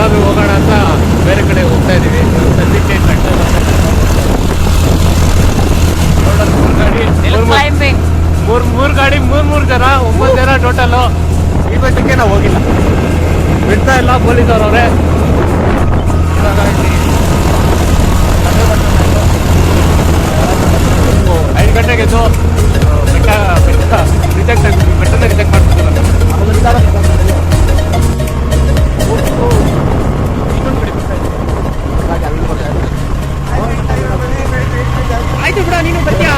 ಎಲ್ಲಾದ್ರೂ ಹೋಗೋಣ ಅಂತ ಬೇರೆ ಕಡೆ ಹೋಗ್ತಾ ಇದೀವಿ. ಸದ್ಯಕ್ಕೆ ಮೂರು ಗಾಡಿ ಮೂರು ಜನ 9 ಜನ ಟೋಟಲು. ಈ ಬೆಟ್ಟಕ್ಕೆ ನಾವು ಹೋಗಿಲ್ಲ, ಬಿಡ್ತಾ ಇಲ್ಲ ಪೊಲೀಸವ್ರವ್ರೆ. 5 ಗಂಟೆಗೆ ಎದ್ದು ಬೆಟ್ಟದ ರಿಜೆಕ್ಟ್ ಮಾಡ್ತಿದ್ದಿಲ್ಲ. ಆಯ್ತು ಬಿಡ, ನೀನು ಬರ್ತೀಯಾ?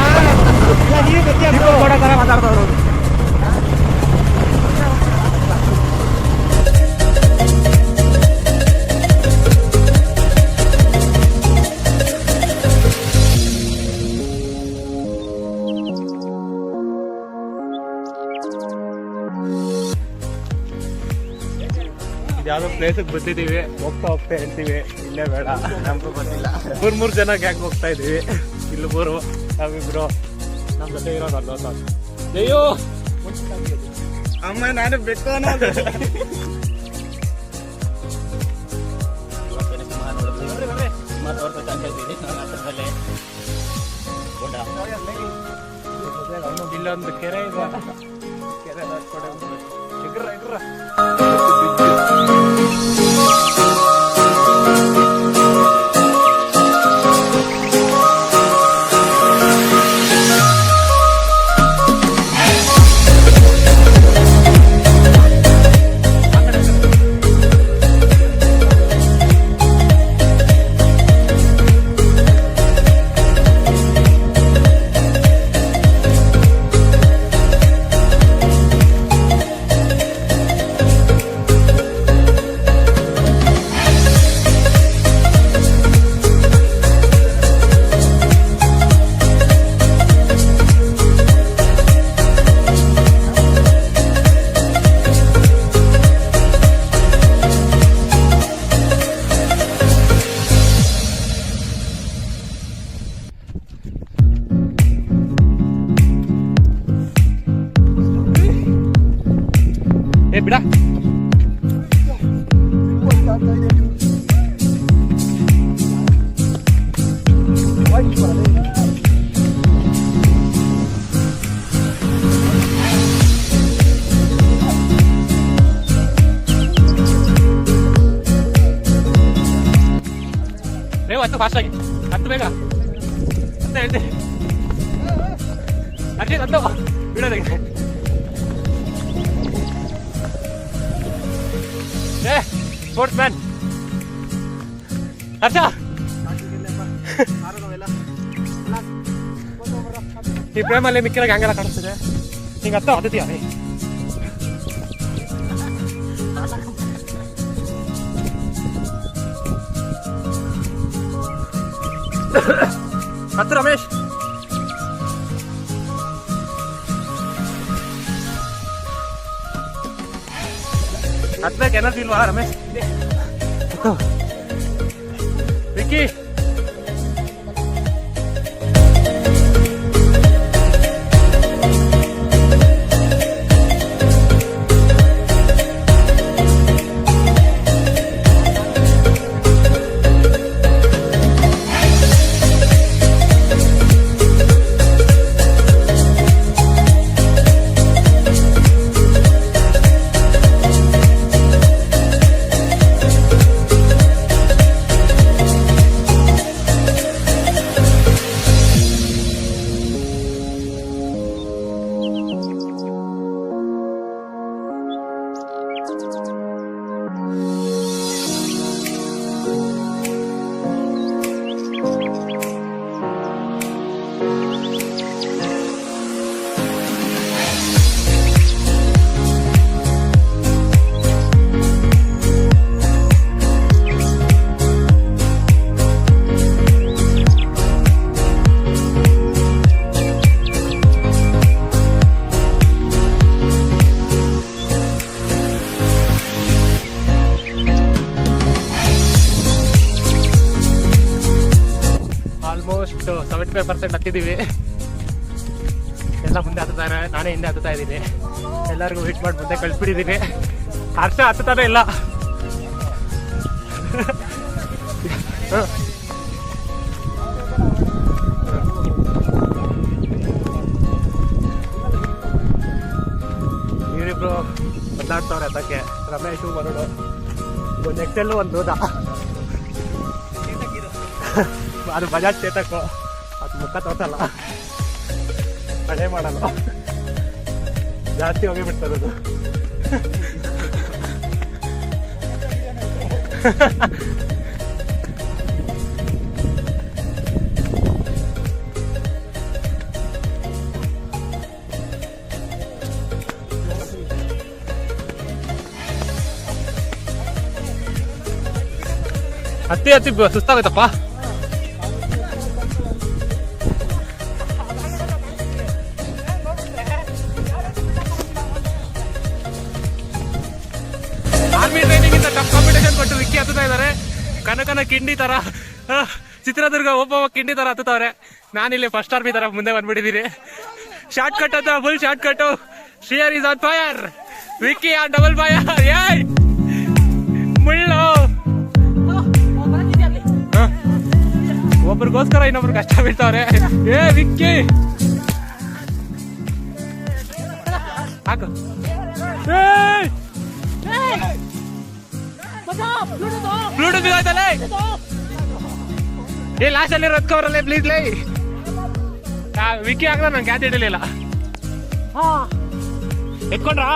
ನೀನು ಬರ್ತೀಯಾ ಕೊಡೋಕಾರ ಮಾತಾಡ್ದವ್ರು. ಯಾವ್ದೋ ಪ್ಲೇಸಿಗೆ ಬಂದಿದ್ದೀವಿ, ಹೋಗ್ತಾ ಹೇಳ್ತೀವಿ ಇಲ್ಲೇ ಬೇಡ, ನಮಗೂ ಬಂದಿಲ್ಲ. 3 ಜನ ಗ್ಯಾಂಗ್ ಹೋಗ್ತಾ ಇದೀವಿ. ಇಲ್ಲಿ 3, ನಾವಿಬ್ರು, ನಮ್ಮ ಜೊತೆ ಇರೋದು 40. ಅಯ್ಯೋ ಅಮ್ಮ, ನಾನು ಬೇಕು ಇಲ್ಲೊಂದು ಕೆರೆ ಇದೆ, ಕೆರೆ ಬಿಡ. ಹತ್ತು ಫಾಸ್ಟ್ ಆಗಿ, ಹತ್ತು ಬೇಗ ಅಂತ ಹೇಳ್ತೀನಿ. ಅರ್ಜಿ ಹತ್ತು ಬಿಡೋದಕ್ಕೆ. ಸ್ಪೋರ್ಟ್ಸ್ ಮ್ಯಾನ್ ಹರ್ಷ, ಈ ಪ್ರೇಮಲ್ಲಿ ಮಿಕ್ಕಿರ ಹಂಗೆಲ್ಲ ಕಾಣಿಸ್ತಿದೆ. ಹಿಂಗೆ ಹತ್ತ ಹತ್ತತೀಯ ಹತ್ತು ರಮೇಶ್. ಹತ್ಬೇಕು ಎನರ್ಜಿ ಇಲ್ವಾ ರಮೇಶ್? ವಿಕ್ಕಿ ಆಲ್ಮೋಸ್ಟ್ 75% ಹತ್ತಿದ್ದೀವಿ. ಎಲ್ಲ ಮುಂದೆ ಹತ್ತುತ್ತಾರೆ, ನಾನೇ ಹಿಂದೆ ಹತ್ತುತ್ತಾ ಇದ್ದೀನಿ. ಎಲ್ಲರಿಗೂ ವೇಟ್ ಮಾಡಿ ಮುಂದೆ ಕಳಿಸ್ಬಿಟ್ಟಿದ್ದೀನಿ. ಹರ್ಷ ಹತ್ತುತ್ತಾನೆ ಇಲ್ಲ. ಇವರಿಬ್ರು ಬದಲಾಡ್ತವ್ರೆ ಅದಕ್ಕೆ ರಮೇಶು ಬರೋಡು ಒಂದು ಎಕ್ಸೆಲ್ಲು ಒಂದು ದೂದ ಅದು ಬಜಾಜ್ ಚೇತಕ್ಕು ಅದು ಮುಖ ತೋರ್ಸಲ್ಲ ಹಳೆ ಮಾಡಲ್ಲ ಜಾಸ್ತಿ ಹೋಗಿ ಬಿಡ್ತಾರದು ಹತ್ತಿ ಹತ್ತಿ ಸುಸ್ತಾಗತ್ತಪ್ಪ. ಆರ್ಮಿ ಟ್ರೈನಿಂಗ್ ಇಂದ ಟಫ್ ಕಾಂಪಿಟೇಷನ್ ಕೊಟ್ಟು ವಿಕ್ಕಿ ಹತ್ತುತ್ತಾ ಇದ್ದಾರೆ. ಕನಕನ ಕಿಂಡಿ ತರ, ಚಿತ್ರದುರ್ಗ ಒಬ್ಬ ಕಿಂಡಿ ತರ ಹತ್ತುತ್ತವ್ರೆ. ನಾನಿಲ್ಲಿ ಫಸ್ಟ್ ಆರ್ಮಿ ತರ ಮುಂದೆ ಬಂದ್ಬಿಟ್ಟಿದ್ದೀನಿ. ಶಾರ್ಟ್ ಕಟ್ ಅಂತ ಫುಲ್ ಶಾರ್ಟ್ ಕಟ್. ಶ್ರೀಯರ್ is on fire. Vicky on double fire. ಏಯ್ ಮುಳ್ಳು. ಒಬ್ರಿಗೋಸ್ಕರ ಇನ್ನೊಬ್ರು ಕಷ್ಟ ಬೀಳ್ತಾವ್ರೆ. ಏ ವಿಕ್ಕಿ ಹಾಕು. ಬ್ಲೂಟೂತ್ ಬಿದ್ದಾಯ್ತಲ್ಲ. ಏ ಲಾಸ್ಟ್ ಅಲ್ಲಿ ರೊಕ್ಕವ್ರಲ್ಲೇ ಪ್ಲೀಸ್ ಲೈ. ವಿಕ್ಕಿ ಹಾಕಿದ್ರೆ ನಂಗೆ ಕ್ಯಾಚ್ ಹಿಡಿಲಿಲ್ಲ. ಎತ್ಕೊಂಡ್ರಾ?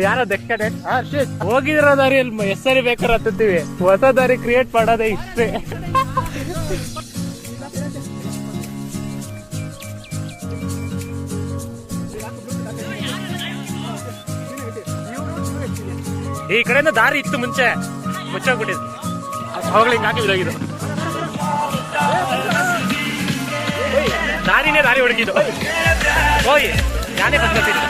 ಯಾರೋ ದಕ್ಷತೆ ಹೋಗಿದಿರೋ ದಾರಿಯಲ್ಲಿ ಎಷ್ಟರಿ ಬೇಕಾದ್ರೆ ಹತ್ತುತ್ತೀವಿ. ಹೊಸ ದಾರಿ ಕ್ರಿಯೇಟ್ ಮಾಡೋದೇ ಇಷ್ಟೇ. ಈ ಕಡೆಯಿಂದ ದಾರಿ ಇತ್ತು ಮುಂಚೆ, ಮುಚ್ಚೋಗ್ಬಿಟ್ಟಿದ್ದು. ಅವಾಗಲೇ ಹಿಂಗೆ ಹಾಕಿ ಬಿಡೋಗಿದ್ದು. ದಾರಿನೇ ದಾರಿ ಹುಡುಕಿದ್ದು. ಹೋಗಿ ನಾನೇ ಬಂದ್ಬಿಟ್ಟಿದ್ದು.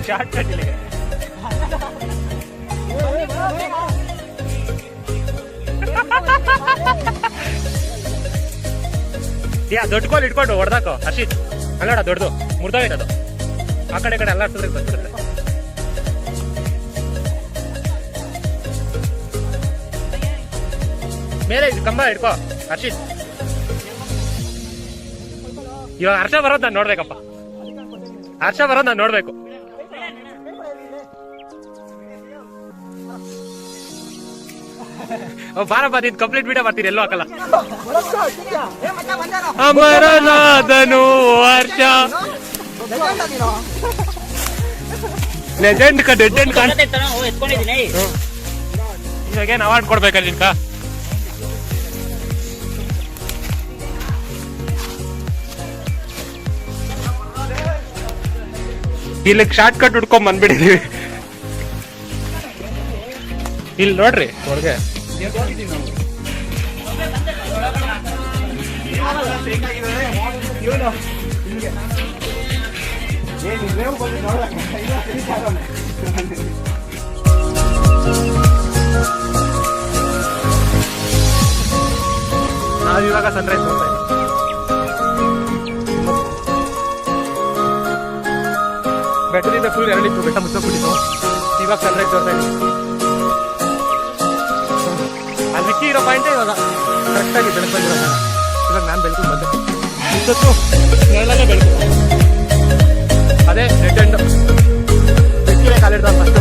ಶಾರ್ಟ್ ಕಟ್ ಇಲ್ಲಿಗೆ. ಯಾ ದೊಡ್ಡ ಕೋಲ್ ಇಟ್ಕೊಂಡು ಹೊಡೆದಾಕೋ ಹರ್ಷಿತ್. ಅಲ್ಲೋಡ ದೊಡ್ಡದು ಮುರ್ದೋಯ್ತದು. ಆ ಕಡೆ ಕಡೆ ಎಲ್ಲ ಬಂದ್ಬಿಡುತ್ತೆ. ಮೇಲೆ ಕಂಬ ಇಟ್ಕೋ ಹರ್ಷಿತ್. ಇವಾಗ ಹರ್ಷ ಬರೋದು ನಾನು ನೋಡ್ಬೇಕಪ್ಪ. ಹರ್ಷ ಬರೋದು ನಾನು ನೋಡ್ಬೇಕು. ಬಾರಪ್ಪ, ನೀನ್ ಕಂಪ್ಲೀಟ್ ವಿಡಿಯೋ ಬರ್ತೀನಿ, ಎಲ್ಲೂ ಹಾಕಲ್ಲ. ಅಮರನಾದನು ಹರ್ಷ ಲೆಜೆಂಡ್ ಡೆಡ್ ಎಂಡ್ ಕಾಣ್. ಇವಾಗೇನು ಅವಾರ್ಡ್ ಕೊಡ್ಬೇಕಲ್ಲ ನಿನ್ಕ? ಇಲ್ಲಿ ಶಾರ್ಟ್ ಕಟ್ ಹುಡ್ಕೊಂಡ್ ಬಂದ್ಬಿಟ್ಟಿದೀವಿ. ಇಲ್ಲಿ ನೋಡ್ರಿ ಒಳಗೆ ನಾವಿವಾಗ ಸನ್ರೈಸ್ ನೋಡ್ತಾ ಇದ್ದೀವಿ. ಬೆಟ್ಟದಿಂದ ಫುಲ್ ಎರಡಿತ್ತು, ಬೆಟ್ಟ ಮುಚ್ಚೋಗ್ಬಿಟ್ಟಿತ್ತು. ಇವಾಗ ಸನ್ರೈಸ್ ನೋಡ್ತಾ ಇದ್ದೀವಿ. ಅಲ್ಲಿ ವಿಕ್ಕಿ ಇರೋ ಪಾಯಿಂಟೇ ಇವಾಗ ಕರೆಕ್ಟಾಗಿ ಬೆಳೆಸ್ಕೊಂಡಿರೋಣ. ಇವಾಗ ನಾನು ಬೆಳ್ಕೊಂಡು ಬಂದೆ. ಇಷ್ಟೊತ್ತು ನೆರಳಲ್ಲೇ ಬೆಳಕು. ಅದೇ ಡೆಡ್ ಎಂಡ್. ವಿಕ್ಕಿನೇ ಕಾಲಿಡ್ದ ಫಸ್ಟು.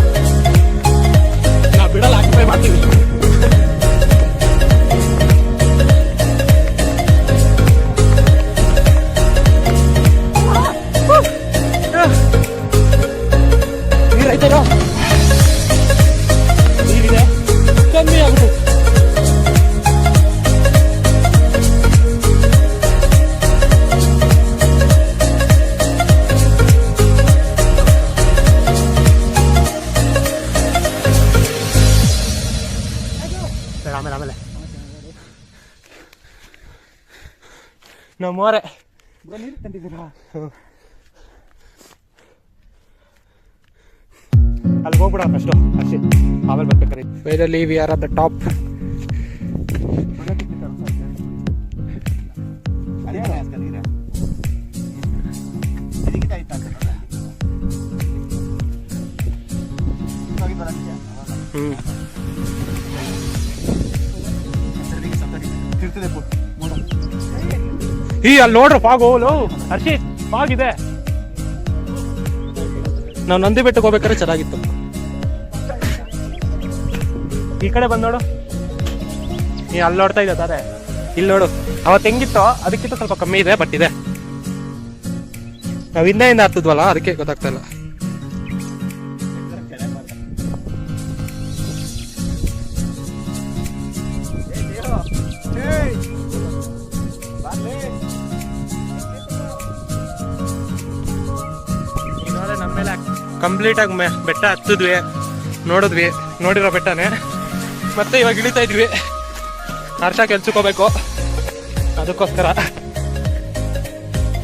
ನಾವು ಬಿಡಲ್ಲ, ಆಕ್ಯುಪೈ ಮಾಡ್ತೀವಿ. ನೀರೈತಲ್ಲ, ನೀರಿದೆ ಕಮ್ಮಿ ಆಗ್ಬಿಟ್ಟು. ಆಮೇಲೆ ನಮ್ಮೋರೆ ನೀರು ತಂದಿದ್ದೀರಾ? ಅಲ್ಲಿಗೆ ಹೋಗ್ಬಿಡೋಣ ಫಸ್ಟು ಅಷ್ಟೇ, ಆಮೇಲೆ ಬರ್ಬೇಕಾರೆ. Finally we are at the top. ಈ ಅಲ್ಲಿ ನೋಡ್ರಿ ಫಾಗು ಹರ್ಷಿತ್, ಫಾಗ್ ಇದೆ. ನಾವು ನಂದಿ ಬೆಟ್ಟಕ್ಕೆ ಹೋಗ್ಬೇಕಾದ್ರೆ ಚೆನ್ನಾಗಿತ್ತು. ಈ ಕಡೆ ಬಂದ್ ನೋಡು, ನೀ ಅಲ್ಲಿ ನೋಡ್ತಾ ಇದ್ದ ತಾರೆ, ಇಲ್ಲಿ ನೋಡು. ಅವತ್ತು ಹೆಂಗಿತ್ತು ಅದಕ್ಕಿಂತ ಸ್ವಲ್ಪ ಕಮ್ಮಿ ಇದೆ, ಬಟ್ ಇದೆ. ನಾವು ಹಿಂದೆಯಿಂದ ಹತ್ತದ್ವಲ್ಲ, ಅದಕ್ಕೆ ಗೊತ್ತಾಗ್ತಾ ಇಲ್ಲ. ನಮ್ಮೇಲೆ ಕಂಪ್ಲೀಟ್ ಆಗಿ ಬೆಟ್ಟ ಹತ್ತಿದ್ವಿ, ನೋಡಿರೋ ಬೆಟ್ಟನೇ. ಮತ್ತೆ ಇವಾಗ ಇಳಿತಾ ಇದ್ವಿ. ಹರ್ಷ ಕೆಲ್ಸಕ್ಕೆ ಹೋಗ್ಬೇಕು, ಅದಕ್ಕೋಸ್ಕರ.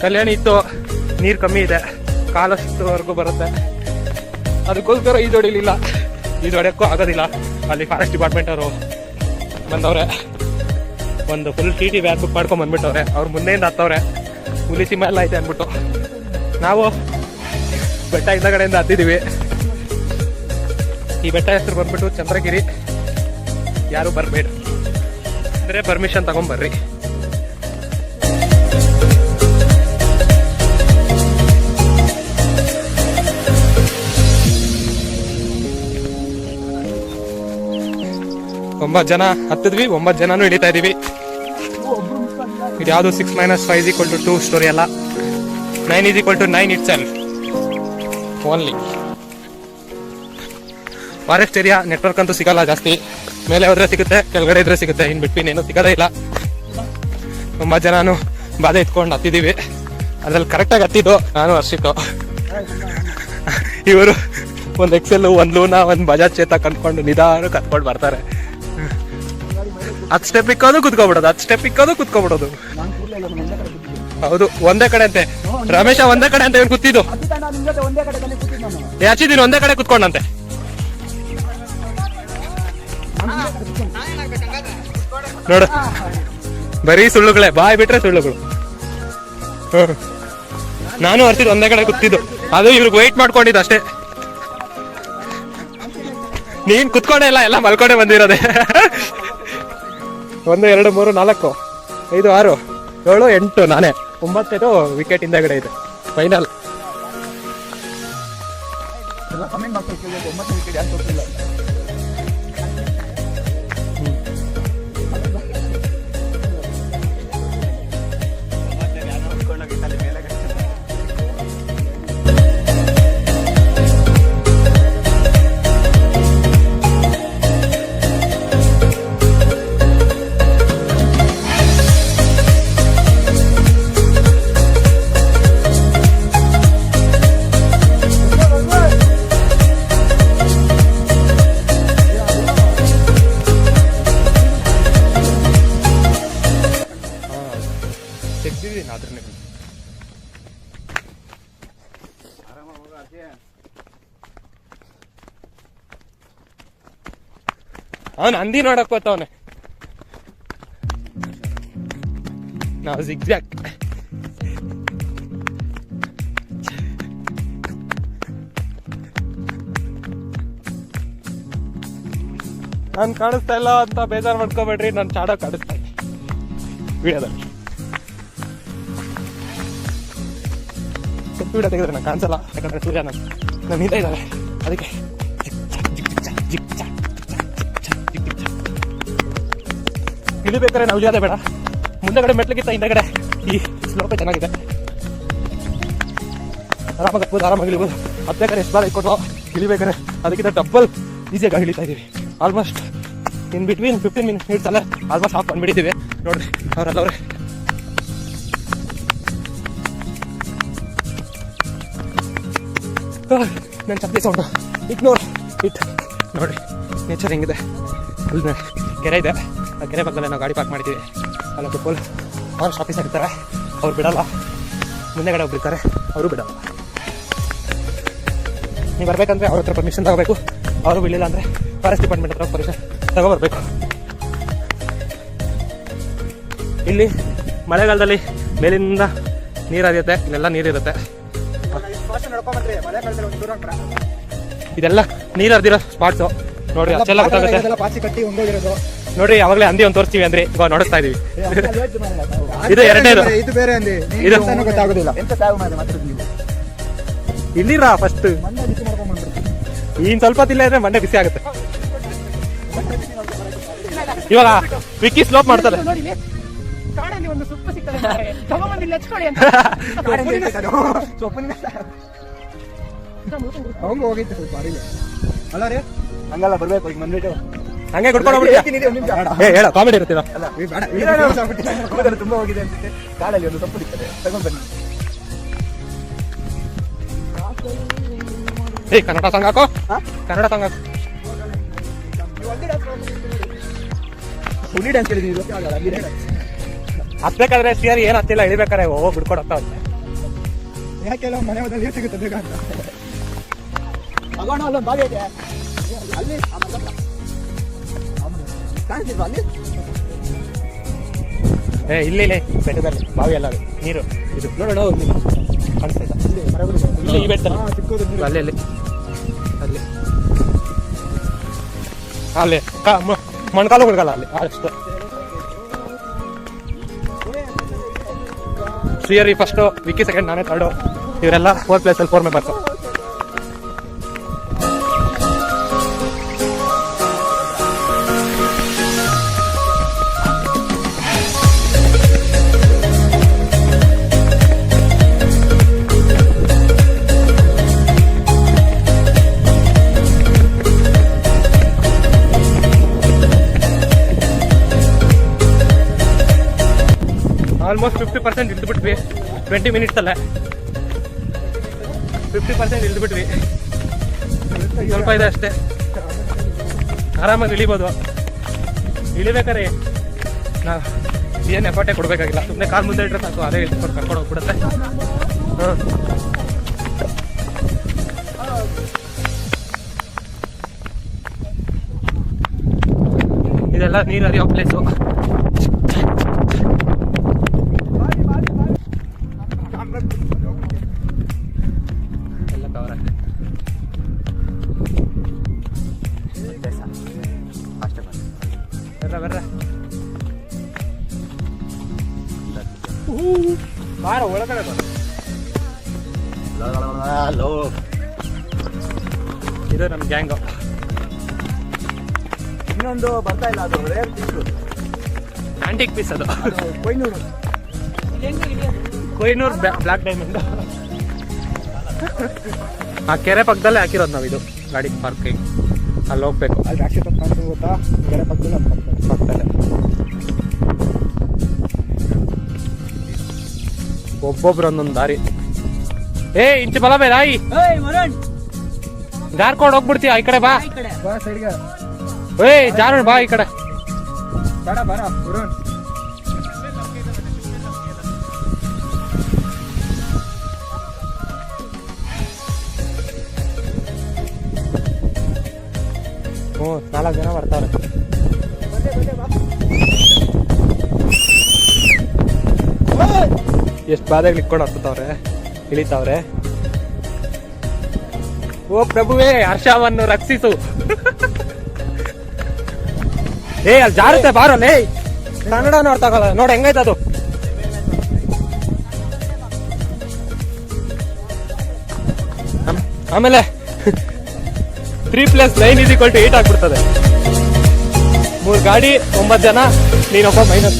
ಕಲ್ಯಾಣಿ ಇತ್ತು, ನೀರು ಕಮ್ಮಿ ಇದೆ, ಕಾಲಷ್ಟುವರೆಗೂ ಬರುತ್ತೆ, ಅದಕ್ಕೋಸ್ಕರ ಈಜೊಡಿಲಿಲ್ಲ. ಈಜೊಡೆಯೋಕ್ಕೂ ಆಗೋದಿಲ್ಲ. ಅಲ್ಲಿ ಫಾರೆಸ್ಟ್ ಡಿಪಾರ್ಟ್ಮೆಂಟ್ ಅವರು ಬಂದವ್ರೆ, ಒಂದು ಫುಲ್ ಟಿ ಬ್ಯಾಗ್ ಬುಕ್ ಮಾಡ್ಕೊಂಡು ಬಂದ್ಬಿಟ್ಟವ್ರೆ. ಅವ್ರು ಮುಂದೆಯಿಂದ ಹತ್ತವ್ರೆ, ಹುಲಿ ಸಿಂಹ ಎಲ್ಲ ಐತೆ ಅಂದ್ಬಿಟ್ಟು. ನಾವು ಬೆಟ್ಟ ಹಿಂದಗಡೆಯಿಂದ ಹತ್ತಿದ್ದೀವಿ. ಈ ಬೆಟ್ಟ ಹೆಸರು ಬಂದ್ಬಿಟ್ಟು ಚಂದ್ರಗಿರಿ. ಯಾರು ಬರಬೇಡ ಅಂದರೆ ಪರ್ಮಿಷನ್ ತಗೊಂಡ್ಬರ್ರಿ. ಒಂಬತ್ತು ಜನ ಹತ್ತಿದ್ವಿ, 9 ಜನನೂ ಹಿಡಿತಾ ಇದೀವಿ. ಇದು ಯಾವುದು 6 - 5 = 2 ಸ್ಟೋರಿ ಅಲ್ಲ. 9 = 9 it self only. Forest area, network ಅಂತೂ ಸಿಗಲ್ಲ ಜಾಸ್ತಿ. ಮೇಲೆ ಹೋದ್ರೆ ಸಿಗುತ್ತೆ, ಕೆಳಗಡೆ ಇದ್ರೆ ಸಿಗುತ್ತೆ, ಇನ್ ಬಿಟ್ವೀನ್ ಏನೂ ಸಿಗೋದೇ ಇಲ್ಲ. 9 ಜನನು ಬಾಧೆ ಇಟ್ಕೊಂಡು ಹತ್ತಿದ್ದೀವಿ. ಅದ್ರಲ್ಲಿ ಕರೆಕ್ಟಾಗಿ ಹತ್ತಿದ್ದು ನಾನು ಹರ್ಷಿತ್ತು. ಇವರು ಒಂದು ಎಕ್ಸೆಲ್, ಒಂದು ಲೂನಾ, ಒಂದು ಬಜಾಜ್ ಚೇತಕ್ ಅಂದ್ಕೊಂಡು ನಿಧಾನ ಕತ್ಕೊಂಡು ಬರ್ತಾರೆ. 10 ಸ್ಟೆಪ್ ಇಕ್ಕೋದು ಕುತ್ಕೊಬಿಡೋದು, 10 ಸ್ಟೆಪ್ ಇಕ್ಕೋದು ಕುತ್ಕೊಬಿಡೋದು. ಹೌದು, ಒಂದೇ ಕಡೆ ಅಂತೆ. ರಮೇಶ ಒಂದೇ ಕಡೆ ಅಂತ ಇವ್ನು ಕೂತಿದ್ದು. ಯಾಚಿದೀನಿ ಒಂದೇ ಕಡೆ ಕುತ್ಕೊಂಡಂತೆ. ನೋಡು, ಬರೀ ಸುಳ್ಳುಗಳೇ, ಬಾಯ್ ಬಿಟ್ರೆ ಸುಳ್ಳುಗಳು. ನಾನು ಹರ್ತಿದ್ದು ಒಂದೇ ಕಡೆ ಕೂತಿದ್ದು, ಅದು ಇವ್ರಿಗೆ ವೆಯ್ಟ್ ಮಾಡ್ಕೊಂಡಿದ್ದು ಅಷ್ಟೇ. ನೀನ್ ಕುತ್ಕೊಂಡೇ ಇಲ್ಲ, ಎಲ್ಲ ಮಲ್ಕೊಂಡೆ ಬಂದಿರೋದೆ. 1 2 3 4 5 6 7 8 ನಾನೇ 9 ವಿಕೆಟ್ ಹಿಂದೆಗಡೆ ಇದೆ. ಫೈನಲ್ ತೆಗ್ದಿದ್ದೀನಿ. ಆದ್ರೆ ಅವನು ಹಂದಿ ನೋಡಕ್ ಹೋಗ್ತವನೆ, ನಾವು ಜಿಗ್ಜಾಗ್. ನಾನು ಕಾಣಿಸ್ತಾ ಇಲ್ಲ ಅಂತ ಬೇಜಾರು ಮಾಡ್ಕೋಬೇಡ್ರಿ, ನಾನು ಚಾಡೋ ಕಾಣಿಸ್ತಾ ಇದ್ದೆ ವಿಡಿಯೋದಲ್ಲಿ. ವಿಡಿಯೋ ತೆಗೆದ್ರೆ ನಾನು ಕಾಣಿಸಲ್ಲ, ಯಾಕಂದ್ರೆ ಸೂರ್ಯ ನಾನು ನಿಂತ ಇದ್ದಾವೆ, ಅದಕ್ಕೆ. ಇಳಿಬೇಕಾದ್ರೆ ನಾವು ಇಳಿಯೋದೇ ಬೇಡ, ಮುಂದೆಗಡೆ ಮೆಟ್ಲಿಗಿಂತ ಹಿಂದೆಗಡೆ ಈ ಸ್ಲೋಪೇ ಚೆನ್ನಾಗಿದೆ. ಆರಾಮಾಗಿ ಹತ್ಬೋದು, ಆರಾಮಾಗಿ ಇಳಿಬೋದು. ಹತ್ಬೇಕಾದ್ರೆ ಎಷ್ಟು ಬಾರ ಇಟ್ಕೊಟ್ಟು ಇಳಿಬೇಕಾದ್ರೆ ಅದಕ್ಕಿಂತ ಡಬ್ಬಲ್ ಈಸಿಯಾಗಿ ಇಳಿತಾ ಇದ್ದೀವಿ. ಆಲ್ಮೋಸ್ಟ್ ಇನ್ ಬಿಟ್ವೀನ್ 15 ಮಿನಿಟ್ಸ್ ಅಲ್ಲೇ ಆಲ್ಮೋಸ್ಟ್ ಹಾಫ್ ಬಂದ್ಬಿಟ್ಟಿದ್ದೀವಿ. ನೋಡ್ರಿ ಅವರೆಲ್ಲ ಅವ್ರೆ. ನನ್ನ ಚಪ್ಪಲಿ ಸೌಂಡು ಇಗ್ನೋರ್ ಇಟ್. ನೋಡಿ ನೇಚರ್ ಹೆಂಗಿದೆ. ಅಲ್ಲಿ ಕೆರೆ ಇದೆ, ಆ ಕೆರೆ ಪಕ್ಕದಲ್ಲೇ ನಾವು ಗಾಡಿ ಪಾರ್ಕ್ ಮಾಡಿದ್ದೀವಿ. ಅಲ್ಲೊಬ್ಬರು ಫುಲ್ ಫಾರೆಸ್ಟ್ ಆಫೀಸರ್ ಇರ್ತಾರೆ, ಅವ್ರು ಬಿಡಲ್ಲ. ಮುಂದೆಗಡೆ ಒಬ್ರು ಇರ್ತಾರೆ, ಅವರು ಬಿಡಲ್ಲ. ನೀವು ಬರ್ಬೇಕಂದ್ರೆ ಅವ್ರ ಹತ್ರ ಪರ್ಮಿಷನ್ ತಗೋಬೇಕು. ಅವರು ಬಿಡಲಿಲ್ಲ ಅಂದರೆ ಫಾರೆಸ್ಟ್ ಡಿಪಾರ್ಟ್ಮೆಂಟ್ ಹತ್ರ ಪರ್ಮಿಷನ್ ತಗೋಬರ್ಬೇಕು. ಇಲ್ಲಿ ಮಳೆಗಾಲದಲ್ಲಿ ಮೇಲಿಂದ ನೀರು ಹರಿಯುತ್ತೆ, ಇಲ್ಲೆಲ್ಲ ನೀರಿರುತ್ತೆ. ಇದೆಲ್ಲ ನೀರು ಹರಿದಿರೋ ಸ್ಪಾಟ್ಸು ನೋಡ್ರಿ, ಅಷ್ಟೆಲ್ಲ ಗೊತ್ತಾಗುತ್ತೆ. ನೋಡ್ರಿ ಯಾವಾಗಲೇ ಹಂದಿ ಒಂದು ತೋರಿಸ್ತೀವಿ ಅಂದ್ರೆ ಇವಾಗ ನೋಡಿಸ್ತಾ ಇದೀವಿ. ಇದು ಎರಡನೇದು, ಇದು ಗೊತ್ತಾಗೋದಿಲ್ಲ. ಇಲ್ಲಿರಾ ಫಸ್ಟ್ ಇನ್ ಸ್ವಲ್ಪ ತಿಲ್ಲ ಇದ್ರೆ ಮಂಡೆ ಬಿಸಿ ಆಗುತ್ತೆ. ಇವಾಗ ವಿಕ್ಕಿ ಸ್ಲೋಪ್ ಮಾಡ್ತಾರೆ. ಹಂಗಲ್ಲ ಬರ್ಬೇಕು ಈಗ ಬಂದ್ಬಿಟ್ಟು ಹಂಗೆ ಕುಡ್ಕೊಂಡು ಹೇಳ ಕಾಮಿಡಿ ಇರುತ್ತೆ. ತುಂಬಾ ಹೋಗಿದೆ ಅನ್ಸುತ್ತೆ. ಕಾಡಲ್ಲಿ ಒಂದು ಸೊಪ್ಪು ಸಿಗ್ತದೆ, ತಗೊಂಡ್ ಬನ್ನಿ. ಕನ್ನಡ ಸಾಂಗ್ ಹಾಕೋ, ಕನ್ನಡ ಸಾಂಗ್ ಹಾಕೋ. ಹುಲಿ ಡ್ಯಾನ್ಸ್ ಹೇಳಿದೀನಿ. ಹತ್ಬೇಕಾದ್ರೆ ಸ್ಟಿಯರ್ ಏನ್ ಹತ್ತಿಲ್ಲ, ಇಳಿಬೇಕಾರೆ ಹೋಗಿ ಬಿಡ್ಕೊಡತ್ತ. ಯಾಕೆಲ್ಲ ಮನೆ ಹೋದಲ್ಲಿ ನೀರು ಸಿಗುತ್ತೆ ಬೇಗ ಅಂತ ತಗೊಂಡು ಅಲ್ಲೊಂದು ಬಾವಿ ಇದೆ ಅಲ್ಲಿ ಕಾಣಿಸ್ತಿಲ್ವಾ ಅಲ್ಲಿ? ಇಲ್ಲಿ ಬೆಟ್ಟದಲ್ಲಿ ಬಾವಿ ಎಲ್ಲ ನೀರು ಇದು ನೋಡೋಣ ಕಾಣಿಸ್ತಾ ಈ ಬೆಟ್ಟದಲ್ಲಿ ಅಲ್ಲಿ ಅಲ್ಲಿ ಅಲ್ಲಿ ಅಲ್ಲಿ ಮಣ್ಕಾಲು ಹುಡುಗಲ್ಲ ಅಲ್ಲಿ ಅಷ್ಟು. ಶ್ರೀಹರಿ ಫಸ್ಟು, ವಿಕ್ಕಿ ಸೆಕೆಂಡ್, ನಾನೇ ಥರ್ಡು. ಇವರೆಲ್ಲ 4 ಪ್ಲೇಸಲ್ಲಿ 4 ಮೆಂಬರ್ಸು. ಆಲ್ಮೋಸ್ಟ್ 50% ಇಳಿದ್ಬಿಟ್ವಿ 20 ಮಿನಿಟ್ಸ್ ಅಲ್ಲೇ. 50% ಇಳಿದ್ಬಿಟ್ವಿ, ಸ್ವಲ್ಪ ಇದೆ ಅಷ್ಟೇ. ಆರಾಮಾಗಿ ಇಳಿಬೋದು. ಇಳಿಬೇಕಾರೆ ನಾವು ಏನು ಎಫರ್ಟೇ ಕೊಡಬೇಕಾಗಿಲ್ಲ, ಸುಮ್ಮನೆ ಕಾಲು ಮುಂದೆ ಇಟ್ಟರೆ ಸಾಕು, ಅದೇ ಇಳಿಸ್ಕೊಂಡು ಕರ್ಕೊಂಡು ಹೋಗ್ಬಿಡುತ್ತೆ. ಇದೆಲ್ಲ ನೀರು ಹರಿಯೋ ಪ್ಲೇಸು. ಎಲ್ಲ ಕವರ್ ಆಗಿದೆ. ಬರ್ರ ಬಾರ ಒಳಗಡೆ ಬರ. ಇದು ನಮ್ಮ ಗ್ಯಾಂಗು. ಇನ್ನೊಂದು ಬರ್ತಾ ಇಲ್ಲ, ಅದು ರೇರ್ ಪೀಸು, ಆಂಟಿಕ್ ಪೀಸ್. ಅದು ಕೊಯ್ನೂರು ಬ್ಲಾಕ್ ಡೈಮಂಡ್. ಆ ಕೆರೆ ಪಕ್ಕದಲ್ಲೇ ಹಾಕಿರೋದು ನಾವು. ಇದು ಗಾಡಿ ಪಾರ್ಕಿಂಗ್ ಅಲ್ಲಿ ಹೋಗ್ಬೇಕು. ಅಲ್ಲಿ ರಾಕ್ಷಿ ಪಕ್ಕ ಗೊತ್ತಾ, ಕೆರೆ ಪಕ್ಕದಲ್ಲೇ. ಒಬ್ಬೊಬ್ರು ಒಂದೊಂದು ದಾರಿ. ಇಂಚು ಬಲ ಬೇಡ ಆಯಿ ಜಾರ್ಕೊಂಡು ಹೋಗ್ಬಿಡ್ತೀಯ. ಈ ಕಡೆ ಬಾ, ಜಾರ ಬಾ ಈ ಕಡೆ. ಹ್ಞೂ 4 ಜನ ಬರ್ತಾವ್ರೆ. ಎಷ್ಟು ಬಾಧೆಗಳು ಇಟ್ಕೊಂಡು ಹತ್ತವ್ರೆ, ಇಳಿತಾವ್ರೆ. ಓ ಪ್ರಭುವೇ, ಹರ್ಷವನ್ನು ರಕ್ಷಿಸು. ಅಲ್ಲಿ ಜಾರುತ್ತೆ ಬಾರೋ. ಕನ್ನಡನೂ ಅರ್ಥ ಆಗಲ್ಲ ನೋಡಿ, ಹೆಂಗೈತೆ ಅದು. ಆಮೇಲೆ 3+9 = 8 ಆಗ್ಬಿಡ್ತದೆ. 3 ಗಾಡಿ 9 ಜನ, ನೀನೊಬ್ಬ ಮೈನಸ್.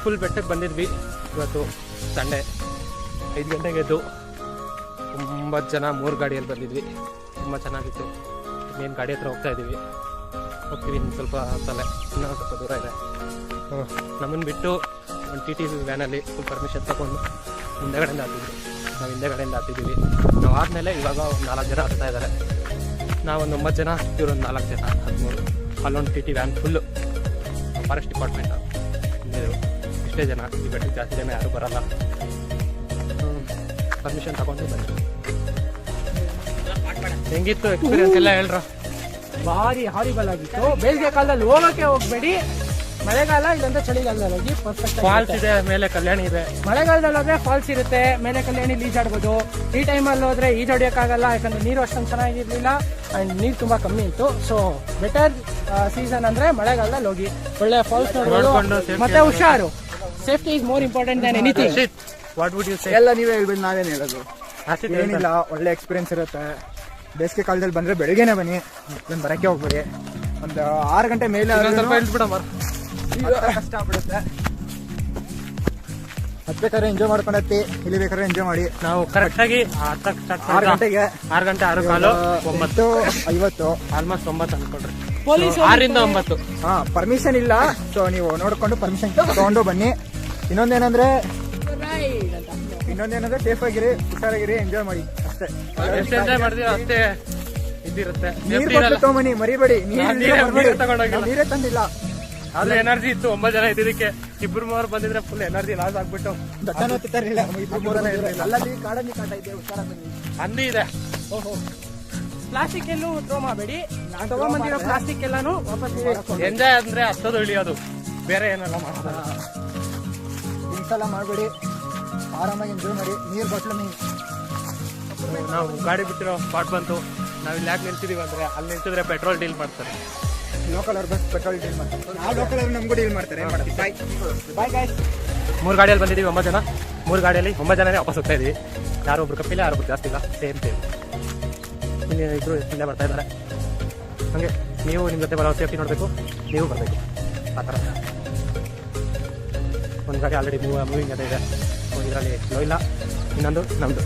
ಫುಲ್ ಬೆಟ್ಟಕ್ಕೆ ಬಂದಿದ್ವಿ ಇವತ್ತು ಸಂಡೇ. 5 ಗಂಟೆಗೆ ಎದ್ದು 9 ಜನ 3 ಗಾಡಿಯಲ್ಲಿ ಬಂದಿದ್ವಿ. ತುಂಬ ಚೆನ್ನಾಗಿತ್ತು. ಮೇನ್ ಗಾಡಿ ಹತ್ರ ಹೋಗ್ತಾ ಇದ್ದೀವಿ. ಹೋಗ್ತೀವಿ ಇನ್ನು ಸ್ವಲ್ಪ ಹೊತ್ತಲ್ಲೇ, ಇನ್ನೂ ಸ್ವಲ್ಪ ದೂರ ಇದೆ. ನಮ್ಮನ್ನು ಬಿಟ್ಟು ಒಂದು ಟಿ ವ್ಯಾನಲ್ಲಿ ಫುಲ್ ಪರ್ಮಿಷನ್ ತಗೊಂಡು ಹಿಂದೆಗಡೆಯಿಂದ ಹತ್ತಿದ್ವಿ. ನಾವು ಹಿಂದೆಗಡೆಯಿಂದ ಹತ್ತಿದ್ದೀವಿ. ನಾವು ಆದಮೇಲೆ ಇವಾಗ ಒಂದು 4 ಜನ ಹತ್ತಾ ಇದ್ದಾರೆ. ನಾವೊಂದು 9 ಜನ, ಇವರೊಂದು 4 ಜನ, 13. ಅಲ್ಲೊಂದು T van full forest department. ಇಷ್ಟೇ ಜನ, ಈ ಬೆಟ್ಟಕ್ಕೆ ಜಾಸ್ತಿ ಜನ ಯಾರೂ ಬರಲ್ಲ. ಪರ್ಮಿಷನ್ ತಗೊಂಡು ಬನ್ನಿ. ಹೆಂಗಿತ್ತು ಎಕ್ಸ್ಪೀರಿಯನ್ಸ್ ಎಲ್ಲ ಹೇಳ್ರ? ಭಾರಿ ಹಾರಿಬಲ್ ಆಗಿತ್ತು. ಬೇಸಿಗೆ ಕಾಲದಲ್ಲಿ ಹೋಗೋಕೆ ಹೋಗ್ಬೇಡಿ, ಮಳೆಗಾಲ ಇಲ್ಲಂದ್ರೆ ಚಳಿಗಾಲದಲ್ಲಿ ಹೋಗಿ ಪರ್ಫೆಕ್ಟ್. ಫಾಲ್ಸ್ ಇದೆ, ಮೇಲೆ ಕಲ್ಯಾಣಿ ಇದೆ. ಮಳೆಗಾಲದಲ್ಲಿ ಹೋದ್ರೆ ಫಾಲ್ಸ್ ಇರುತ್ತೆ, ಮೇಲೆ ಕಲ್ಯಾಣಿ ಈಜಾಡ್ಬೋದು. ಈ ಟೈಮಲ್ಲಿ ಹೋದ್ರೆ ಈಜಾಡಿಯೋಕ್ಕಾಗಲ್ಲ, ಯಾಕಂದ್ರೆ ನೀರು ಅಷ್ಟೊಂದು ಚೆನ್ನಾಗಿರ್ಲಿಲ್ಲ ಅಂಡ್ ನೀರು ತುಂಬಾ ಕಮ್ಮಿ ಇತ್ತು. ಸೊ ಬೆಟರ್ ಸೀಸನ್ ಅಂದ್ರೆ ಮಳೆಗಾಲದಲ್ಲಿ ಹೋಗಿ ಒಳ್ಳೆ ಫಾಲ್ಸ್ ನೋಡ್ಕೊಂಡು. ಮತ್ತೆ ಹುಷಾರು, safety is more important than anything. What would you say? ಎಲ್ಲ ನೀವೇ ಹೇಳ್ಬಿಟ್ಟು ನಾವೇನು ಹೇಳೋದು, ಏನಿಲ್ಲ, ಒಳ್ಳೆ ಎಕ್ಸ್ಪೀರಿಯನ್ಸ್ ಇರುತ್ತೆ. ಬೇಸಿಗೆ ಕಾಲದಲ್ಲಿ ಬಂದ್ರೆ ಬೆಳಗ್ಗೆನೆ ಬನ್ನಿ, ಇದನ್ನು ಬರಕ್ಕೆ ಹೋಗ್ಬೇಡಿ. ಒಂದು 6 ಗಂಟೆ ಮೇಲೆ ಸ್ವಲ್ಪ ಹೇಳ್ಬಿಡಮ್ಮ, ಕಷ್ಟ ಆಗ್ಬಿಡುತ್ತೆ. ಹತ್ಬೇಕಾದ್ರೆ ಎಂಜಾಯ್ ಮಾಡ್ಕೊಂಡು ಹತ್ತಿ, ಇಲ್ಲಿ ಬೇಕಾದ್ರೆ ಎಂಜಾಯ್ ಮಾಡಿ. ನಾವು ಕರೆಕ್ಟಾಗಿ 6 ಗಂಟೆಗೆ 6 ಗಂಟೆ 6 ಕಾಲು 9:50 ಆಲ್ಮೋಸ್ಟ್ 9 ಅನ್ಕೊಂಡ್ರಿ. ಪೊಲೀಸ್ 6 ರಿಂದ 9. ಪರ್ಮಿಷನ್ ಇಲ್ಲ, ಸೊ ನೀವು ನೋಡ್ಕೊಂಡು ಪರ್ಮಿಷನ್ ತಗೊಂಡು ಬನ್ನಿ. ಇನ್ನೊಂದೇನಂದ್ರೆ ಸೇಫ್ ಆಗಿರಿ, ಹುಷಾರಾಗಿರಿ, ಎಂಜಾಯ್ ಮಾಡಿ ಅಷ್ಟೇ. ಎಷ್ಟು ಎಂಜಾಯ್ ಮಾಡಿದ್ವಿ ಅಷ್ಟೇ ಇದಿರುತ್ತೆ. ನೀರು ತಗೊಂಬನ್ನಿ, ಮರಿಬೇಡಿ. ನೀರೇ ತಂದಿಲ್ಲ, ಆದ್ರೆ ಎನರ್ಜಿ ಇತ್ತು. 9 ಜನ ಇದ್ದಿದ್ದಕ್ಕೆ 2-3 ಬಂದಿದ್ರೆ ಫುಲ್ ಎನರ್ಜಿ ಲಾಸ್ ಆಗ್ಬಿಟ್ಟು ಅಲ್ಲಲ್ಲಿ ಕಾಡಲ್ಲಿ ಕಾಟ ಇದೆ, ಹುಷಾರಾಗಿ ಬನ್ನಿ. ಹಂದಿ ಇದೆ. ಪ್ಲಾಸ್ಟಿಕ್ ಎಲ್ಲೂ ಥ್ರೋ ಮಾಡಬೇಡಿ. ತಗೊಂಬಂದಿರೋ ಪ್ಲಾಸ್ಟಿಕ್ ಎಲ್ಲಾನು ವಾಪಸ್ ಎಂಜಾಯ್ ಅಂದ್ರೆ ಹತ್ತೋದು ಇಳಿಯೋದು, ಬೇರೆ ಏನೆಲ್ಲ ಮಾಡ್ತಾರೆ. ಹಿಂಸೆಲ್ಲ ಮಾಡಬೇಡಿ, ಆರಾಮಾಗಿ ಎಂಜಾಯ್ ಮಾಡಿ. ನೀರು ಬಾಟ್ಲು ನಾವು ಗಾಡಿ ಬಿಟ್ಟಿರೋ ಸ್ಪಾಟ್ ಬಂತು. ನಾವು ಇಲ್ಲಿ ಯಾಕೆ ನಿಲ್ತಿದೀವಿ ಅಂದ್ರೆ, ಅಲ್ಲಿ ನಿಲ್ಸಿದ್ರೆ ಪೆಟ್ರೋಲ್ ಡೀಲ್ ಮಾಡ್ತಾರೆ. ಲೋಕಲ್ ಅವ್ರು ಬಸ್ ಪೆಟ್ರೋಲ್ ಡೀಲ್ ಮಾಡ್ತಾರೆ, ನಾವು ಲೋಕಲ್ ಅವ್ರು ನಮಗೂ ಡೀಲ್ ಮಾಡ್ತಾರೆ. Bye guys. 3 ಗಾಡಿಯಲ್ಲಿ ಬಂದಿದ್ದೀವಿ, 9 ಜನ. 3 ಗಾಡಿಯಲ್ಲಿ 9 ಜನನೇ ವಾಪಸ್ ಹೋಗ್ತಾ ಇದೀವಿ. ಯಾರೊಬ್ರು ಕಪ್ಪಿಲ್ಲ, ಯಾರೊಬ್ರು ಜಾಸ್ತಿ ಇಲ್ಲ, ಸೇಮ್ ಇಲ್ಲಿ ಇದ್ರು ಇಲ್ಲೇ ಬರ್ತಾ ಇದ್ದಾರೆ. ಹಾಗೆ ನೀವು ನಿಮ್ಮ ಜೊತೆ ಬರೋ ಸೇಫ್ಟಿ ನೋಡಬೇಕು, ನೀವು ಬರಬೇಕು. ಆ ಥರ ಒಂದು ಗಾಡಿ ಆಲ್ರೆಡಿ ಮೂವಿಂಗ್ ಅದೇ ಇದೆ. ಇದರಲ್ಲಿ ಸ್ಲೋ ಇಲ್ಲ, ಇನ್ನೊಂದು ನಮ್ಮದು.